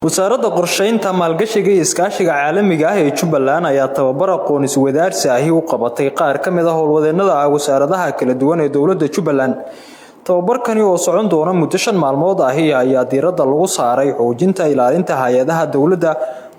wasaaradda qorsheynta maalgashiga iyo iskaashiga caalamiga ah ee Jubbaland ayaa tababar aqoon isweydaarsi ah u qabatay qaar ka mid ah howlwadeennada wasaaradaha kala duwan ee dawladda Jubbaland. tababarkani oo socon doona muddo 5 maalmood ah ayaa diiradda lagu saaray xoojinta ilaalinta hay'adaha dawladda,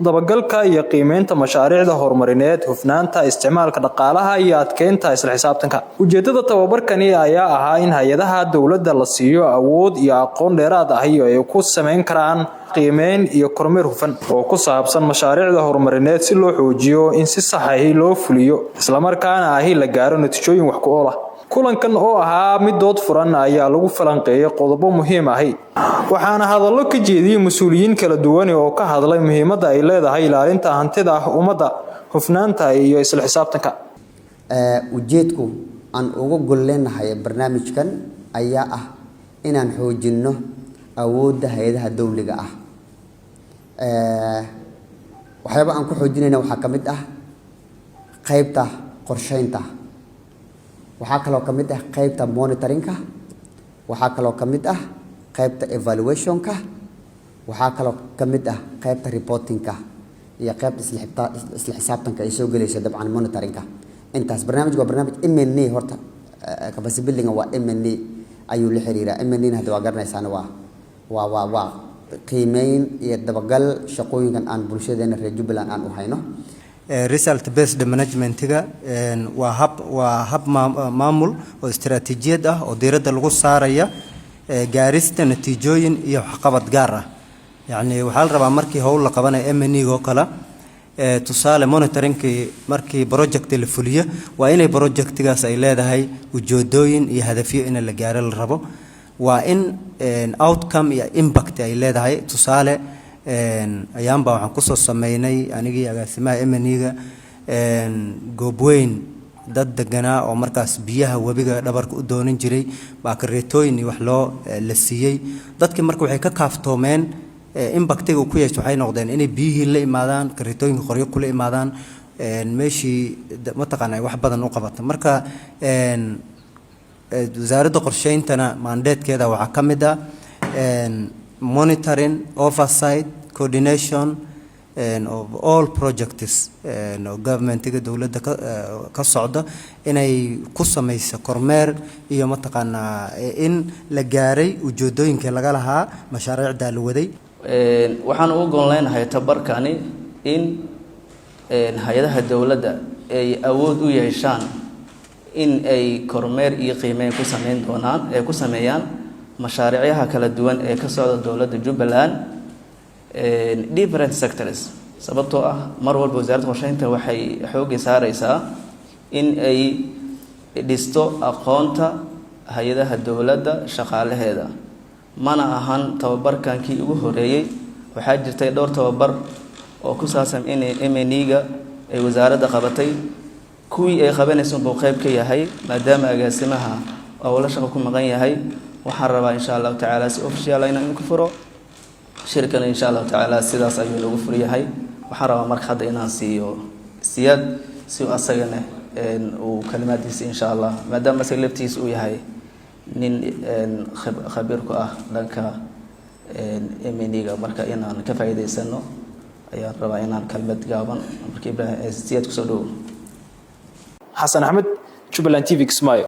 dabagalka iyo qiimeynta mashaariicda horumarineed, hufnaanta isticmaalka dhaqaalaha iyo adkeynta isla xisaabtanka. ujeedada tababarkani ayaa ahaa in hay'adaha dawladda la siiyo awood iyo aqoon dheeraad ah oo ay ku sameyn karaan qiimeyn iyo kormeer hufan oo ku saabsan mashaariicda horumarineed si loo xoojiyo in si sax ah loo fuliyo isla markaana la gaaro natiijooyin wax ku ool ah. kulankan oo ahaa mid dood furan ayaa lagu falanqeeyay qodobo muhiim ah waxaana hadallo ka jeediyay mas'uuliyiin kala duwan oo ka hadlay muhiimadda ay leedahay ilaalinta hantida ummadda, hufnaanta iyo isla xisaabtanka. ujeedku aan ugu gol leenahay barnaamijkan ayaa ah inaan xoojino awoodda hay'adaha dawliga ah. waxyaabo aan ku xoojinayna waxaa kamid ah qaybta qorsheynta, waxaa kaloo kamid ah qaybta monitoringka, waxaa kaloo kamid ah qaybta evaluationka, waxaa kaloo kamid ah qaybta reportingka iyo qaybta isla xisaabtanka ay soo galayso dabcan monitoringka. intaas barnaamijku waa barnaamij M&A horta capacity building waa M&A ayuu la xiriiraa. M&A hadda waa garanaysaan waa qiimeyn iyo dabagal shaqooyinkan aan bulshadeena reer Jubbaland aan u hayno. result based management-ga waa hab maamul oo istiraatiijiyad ah oo diiradda lagu saaraya gaarista natiijooyin iyo waxqabad gaar ah. yacni waxaa la rabaa markii howl la qabanayo M&A oo kale tusaale monitoringkii markii project la fuliyo waa inay projectgaas ay leedahay ujeedooyin iyo hadafyo in la gaaro la rabo. waa in outcome iyo impact ay leedahay. tusaale ayaanba waxaan ku soo sameynay anigii agaasimaha M&A-ga goob weyn dad deganaa oo markaas biyaha webiga dhabarka u doonan jiray baa kareetooyin iyo wax loo la siiyey. dadkii marka waxay ka kaaftoomeen impactiga ku yeesho waxay noqdeen inay biyihii la imaadaan, kareetooyinka qoryo kula imaadaan, meeshii mataqaanaa wax badan u qabato. marka wasaaradda qorsheyntana mandatekeeda waxaa ka mid ah monitoring, oversight, coordination of all projects oo government-ga dawladda ka socda inay ku sameyso kormeer iyo mataqaanaa in la gaaray ujeedooyinka laga lahaa mashaariicda la waday. waxaan ugu goon leenahay tabarkani in hay'adaha dawladda ay awood u yeeshaan in ay kormeer iyo qiimeyn ku sameyn doonaan ku sameeyaan mashaariicyaha kala duwan ee ka socda dawladda Jubbaland different sectors. sababtoo ah mar walba wasaaradda qorsheynta waxay xoog saaraysaa in ay dhisto aqoonta hay'adaha dawladda shaqaalaheeda. mana ahan tababarkankii ugu horeeyay, waxaa jirtay dhowr tababar oo ku saabsan in M&A-ga ay wasaaradda qabatay. kuwii ay qabanayso buu qayb ka yahay maadaama agaasimaha oo la shaqo ku maqan yahay. waxaan rabaa insha Allah taala si official inaan ku furo shirkan insha Allah taala sidaas ayuu lagu furiyahay. waxaan rabaa marka hadda inaan siiyo siyaad si uu asagana uu kalimaadiisa insha Allah maadaama saglabtiis uu yahay nin khabiir ku ah dhanka M&A-ga marka inaan ka faa'iideysano ayaan rabaa inaan kalmad gaaban markii siyaad ku soo dhawo. Xasan Ahmed, Jubbaland TV Kismaayo.